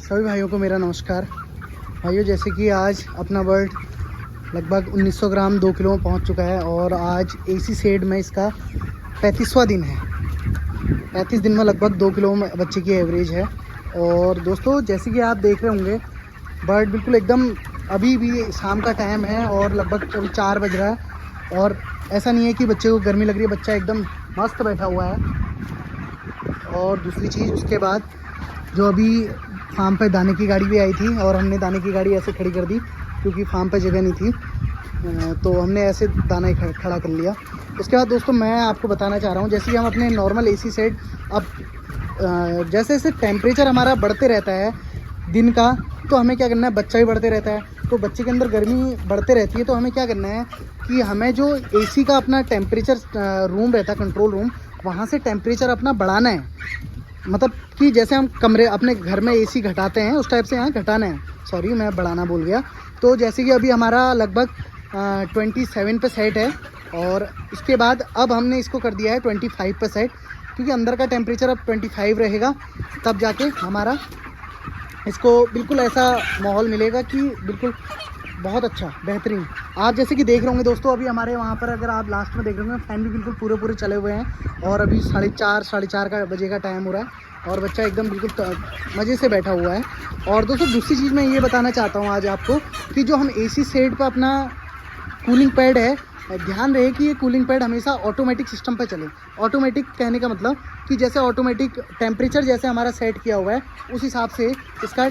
सभी भाइयों को मेरा नमस्कार। भाइयों, जैसे कि आज अपना बर्ड लगभग 1900 ग्राम 2 किलो में पहुंच चुका है और आज एसी शेड में इसका 35वां दिन है। 35 दिन में लगभग 2 किलो में बच्चे की एवरेज है। और दोस्तों, जैसे कि आप देख रहे होंगे, बर्ड बिल्कुल एकदम अभी भी शाम का टाइम है और लगभग 4 बज रहा है और ऐसा नहीं है कि बच्चे को गर्मी लग रही है। बच्चा एकदम मस्त बैठा हुआ है। और दूसरी चीज़, उसके बाद जो अभी फार्म पे दाने की गाड़ी भी आई थी और हमने दाने की गाड़ी ऐसे खड़ी कर दी क्योंकि फार्म पे जगह नहीं थी, तो हमने ऐसे दाना खड़ा कर लिया। उसके बाद दोस्तों, मैं आपको बताना चाह रहा हूँ, जैसे कि हम अपने नॉर्मल एसी सेट, अब जैसे जैसे टेम्परेचर हमारा बढ़ते रहता है दिन का, तो हमें क्या करना है, बच्चा भी बढ़ते रहता है तो बच्चे के अंदर गर्मी बढ़ते रहती है। तो हमें क्या करना है कि हमें जो एसी का अपना टेम्परेचर रूम रहता है, कंट्रोल रूम, वहाँ से टेम्परेचर अपना बढ़ाना है। मतलब कि जैसे हम कमरे अपने घर में एसी घटाते हैं उस टाइप से यहाँ घटाना है। सॉरी, मैं बढ़ाना बोल गया। तो जैसे कि अभी हमारा लगभग 27 पे सेट है और इसके बाद अब हमने इसको कर दिया है 25 पे सेट, क्योंकि अंदर का टेम्परेचर अब 25 रहेगा, तब जाके हमारा इसको बिल्कुल ऐसा माहौल मिलेगा कि बिल्कुल बहुत अच्छा, बेहतरीन। आप जैसे कि देख रहे होंगे दोस्तों, अभी हमारे वहाँ पर अगर आप लास्ट में देख रहे होंगे, फ़ैन भी बिल्कुल पूरे चले हुए हैं और अभी 4:30 का बजे का टाइम हो रहा है और बच्चा एकदम बिल्कुल मज़े से बैठा हुआ है। और दोस्तों, दूसरी चीज़ मैं ये बताना चाहता हूँ आज आपको कि जो हम एसी सेट पर अपना कूलिंग पैड है, ध्यान रहे कि ये कूलिंग पैड हमेशा ऑटोमेटिक सिस्टम पर चले। ऑटोमेटिक कहने का मतलब कि जैसे ऑटोमेटिक टेम्परेचर जैसे हमारा सेट किया हुआ है उस हिसाब से इसका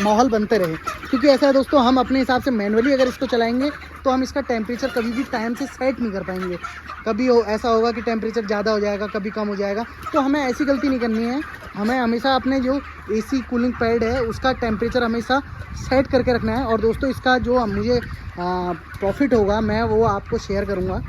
माहौल बनते रहे। क्योंकि ऐसा है दोस्तों, हम अपने हिसाब से मैनुअली अगर इसको चलाएंगे तो हम इसका टेम्परेचर कभी भी टाइम से सेट नहीं कर पाएंगे। कभी ऐसा होगा कि टेम्परेचर ज़्यादा हो जाएगा, कभी कम हो जाएगा। तो हमें ऐसी गलती नहीं करनी है। हमें हमेशा अपने जो एसी कूलिंग पैड है उसका टेम्परेचर हमेशा सेट करके रखना है। और दोस्तों, इसका जो मुझे प्रॉफिट होगा मैं वो आपको शेयर करूँगा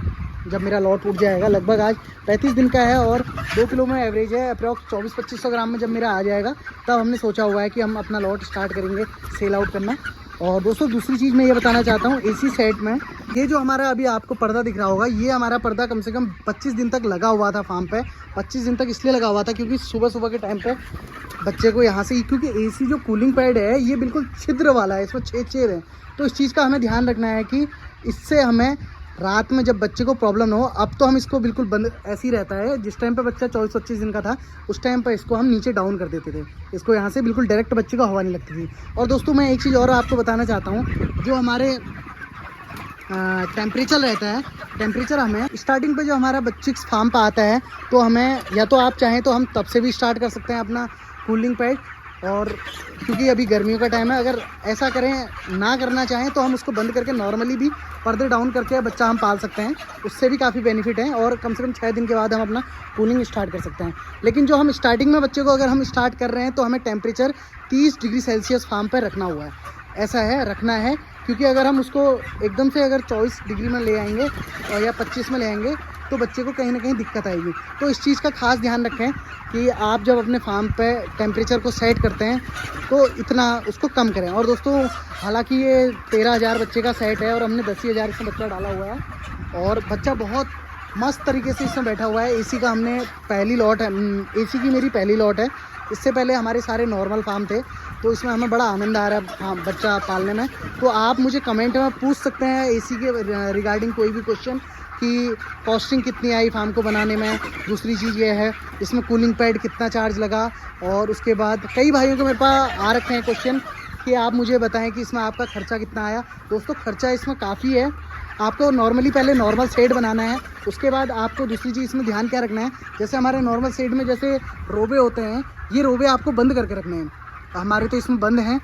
जब मेरा लॉट उठ जाएगा। लगभग आज 35 दिन का है और 2 किलो में एवरेज है। अप्रॉक्स 2400-2500 ग्राम में जब मेरा आ जाएगा तब हमने सोचा हुआ है कि हम अपना लॉट स्टार्ट करेंगे सेल आउट करना। और दोस्तों, दूसरी चीज़ मैं ये बताना चाहता हूँ, एसी सेट में ये जो हमारा अभी आपको पर्दा दिख रहा होगा, ये हमारा पर्दा कम से कम 25 दिन तक लगा हुआ था फार्म पे। 25 दिन तक इसलिए लगा हुआ था क्योंकि सुबह के टाइम पे बच्चे को यहाँ से, क्योंकि एसी जो कूलिंग पैड है ये बिल्कुल छिद्र वाला है, इसमें छेद है। तो इस चीज़ का हमें ध्यान रखना है कि इससे हमें रात में जब बच्चे को प्रॉब्लम ना हो। अब तो हम इसको बिल्कुल बंद ऐसे ही रहता है। जिस टाइम पे बच्चा 24-25 दिन का था उस टाइम पे इसको हम नीचे डाउन कर देते थे, इसको यहाँ से बिल्कुल डायरेक्ट बच्चे को हवा नहीं लगती थी। और दोस्तों, मैं एक चीज़ और आपको बताना चाहता हूँ, जो हमारे टेम्परेचर रहता है, टेम्परेचर हमें स्टार्टिंग पे जो हमारा बच्चे फार्म पे आता है तो हमें, या तो आप चाहें तो हम तब से भी स्टार्ट कर सकते हैं अपना कूलिंग पैड। और क्योंकि अभी गर्मियों का टाइम है, अगर ऐसा करें ना करना चाहें तो हम उसको बंद करके नॉर्मली भी पर्दे डाउन करके बच्चा हम पाल सकते हैं। उससे भी काफ़ी बेनिफिट है और कम से कम 6 दिन के बाद हम अपना कूलिंग स्टार्ट कर सकते हैं। लेकिन जो हम स्टार्टिंग में बच्चे को अगर हम स्टार्ट कर रहे हैं तो हमें टेम्परेचर 30 डिग्री सेल्सियस फार्म पर रखना हुआ है, ऐसा है, रखना है। क्योंकि अगर हम उसको एकदम से अगर 24 डिग्री में ले आएंगे या 25 में ले आएंगे तो बच्चे को कहीं ना कहीं दिक्कत आएगी। तो इस चीज़ का खास ध्यान रखें कि आप जब अपने फार्म पे टेम्परेचर को सेट करते हैं तो इतना उसको कम करें। और दोस्तों, हालांकि ये 13,000 बच्चे का सेट है और हमने 10,000 इसमें बच्चा डाला हुआ है और बच्चा बहुत मस्त तरीके से इसमें बैठा हुआ है। एसी का हमने पहली लॉट है, एसी की मेरी पहली लॉट है। इससे पहले हमारे सारे नॉर्मल फार्म थे, तो इसमें हमें बड़ा आनंद आ रहा है हाँ बच्चा पालने में। तो आप मुझे कमेंट में पूछ सकते हैं एसी के रिगार्डिंग कोई भी क्वेश्चन कि कॉस्टिंग कितनी आई फार्म को बनाने में। दूसरी चीज़ ये है, इसमें कूलिंग पैड कितना चार्ज लगा। और उसके बाद कई भाइयों को मेरे पास आ रखे हैं क्वेश्चन कि आप मुझे बताएं कि इसमें आपका खर्चा कितना आया। दोस्तों, खर्चा इसमें काफ़ी है। आपको नॉर्मली पहले नॉर्मल शेड बनाना है, उसके बाद आपको दूसरी चीज़ इसमें ध्यान क्या रखना है, जैसे हमारे नॉर्मल शेड में जैसे रोबे होते हैं, ये रोबे आपको बंद करके रखने हैं। हमारे तो इसमें बंद हैं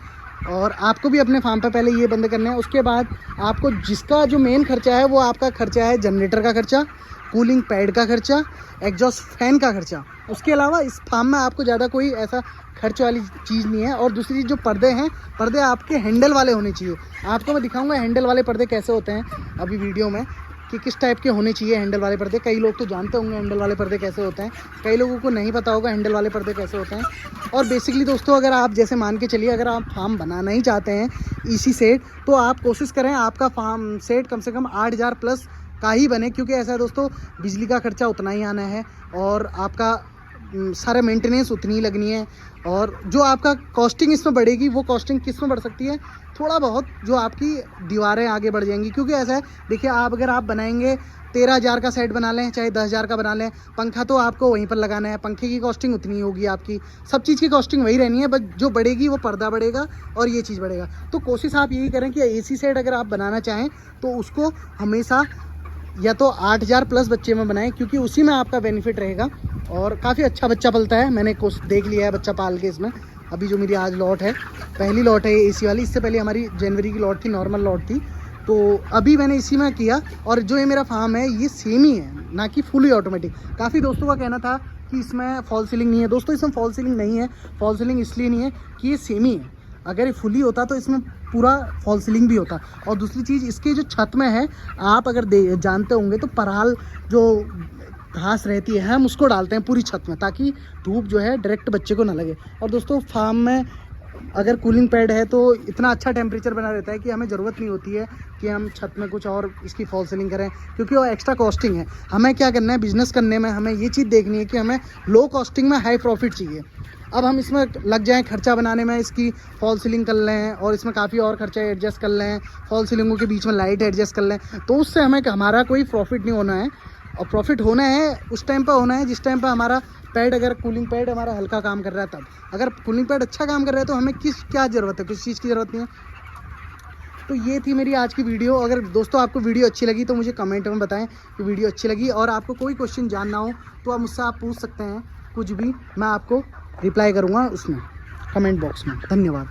और आपको भी अपने फार्म पे पहले ये बंद करना है। उसके बाद आपको जिसका जो मेन खर्चा है वो आपका खर्चा है जनरेटर का खर्चा, कूलिंग पैड का खर्चा, एग्जॉस्ट फैन का खर्चा। उसके अलावा इस फार्म में आपको ज़्यादा कोई ऐसा खर्च वाली चीज़ नहीं है। और दूसरी जो पर्दे हैं, पर्दे आपके हैंडल वाले होने चाहिए। आपको मैं दिखाऊंगा हैंडल वाले पर्दे कैसे होते हैं अभी वीडियो में, कि किस टाइप के होने चाहिए हैंडल वाले पर्दे। कई लोग तो जानते होंगे हैंडल वाले पर्दे कैसे होते हैं, कई लोगों को नहीं पता होगा हैंडल वाले पर्दे कैसे होते हैं। और बेसिकली दोस्तों, अगर आप जैसे मान के चलिए, अगर आप फार्म बनाना ही चाहते हैं एसी सेट, तो आप कोशिश करें आपका फार्म सेट कम से कम 8,000 प्लस का ही बने। क्योंकि ऐसा है दोस्तों, बिजली का खर्चा उतना ही आना है और आपका सारा मेंटेनेंस उतनी ही लगनी है। और जो आपका कॉस्टिंग इसमें बढ़ेगी वो कॉस्टिंग किस में बढ़ सकती है, थोड़ा बहुत जो आपकी दीवारें आगे बढ़ जाएंगी। क्योंकि ऐसा है, देखिए आप अगर आप बनाएंगे 13,000 का सेट बना लें चाहे 10,000 का बना लें, पंखा तो आपको वहीं पर लगाना है, पंखे की कॉस्टिंग उतनी होगी, आपकी सब चीज़ की कॉस्टिंग वही रहनी है, बस जो बढ़ेगी वो पर्दा बढ़ेगा और ये चीज़ बढ़ेगा। तो कोशिश आप यही करें कि एसी सेट अगर आप बनाना चाहें तो उसको हमेशा या तो 8,000 प्लस बच्चे में बनाएं, क्योंकि उसी में आपका बेनिफिट रहेगा। और काफ़ी अच्छा बच्चा पलता है, मैंने कुछ देख लिया है बच्चा पाल के इसमें। अभी जो मेरी आज लॉट है, पहली लॉट है एसी वाली, इससे पहले हमारी जनवरी की लॉट थी, नॉर्मल लॉट थी, तो अभी मैंने इसी में किया। और जो ये मेरा फार्म है ये सेम ही है, ना कि फुली ऑटोमेटिक। काफ़ी दोस्तों का कहना था कि इसमें फॉल सीलिंग नहीं है। दोस्तों इसमें फॉल सीलिंग नहीं है, फॉल सीलिंग इसलिए नहीं है कि ये सेम ही है। अगर ये फुली होता तो इसमें पूरा फॉल सीलिंग भी होता। और दूसरी चीज़, इसके जो छत में है, आप अगर जानते होंगे तो पराल जो घास रहती है हम उसको डालते हैं पूरी छत में, ताकि धूप जो है डायरेक्ट बच्चे को ना लगे। और दोस्तों फार्म में अगर कूलिंग पैड है तो इतना अच्छा टेम्परेचर बना रहता है कि हमें ज़रूरत नहीं होती है कि हम छत में कुछ और इसकी फॉल सीलिंग करें, क्योंकि वो एक्स्ट्रा कॉस्टिंग है। हमें क्या करना है, बिजनेस करने में हमें ये चीज़ देखनी है कि हमें लो कॉस्टिंग में हाई प्रॉफिट चाहिए। अब हम इसमें लग जाएं खर्चा बनाने में, इसकी फॉल सीलिंग कर लें और इसमें काफ़ी और खर्चा एडजस्ट कर लें, फॉल सीलिंगों के बीच में लाइट एडजस्ट कर लें, तो उससे हमें हमारा कोई प्रॉफिट नहीं होना है। और प्रॉफिट होना है उस टाइम पर होना है जिस टाइम पर हमारा पैड, अगर कूलिंग पैड हमारा हल्का काम कर रहा है तब। अगर कूलिंग पैड अच्छा काम कर रहा है तो हमें क्या ज़रूरत है, किस चीज़ की ज़रूरत नहीं है। तो ये थी मेरी आज की वीडियो। अगर दोस्तों आपको वीडियो अच्छी लगी तो मुझे कमेंट में बताएं कि वीडियो अच्छी लगी। और आपको कोई क्वेश्चन जानना हो तो आप मुझसे पूछ सकते हैं, कुछ भी मैं आपको रिप्लाई करूँगा उसमें, कमेंट बॉक्स में। धन्यवाद।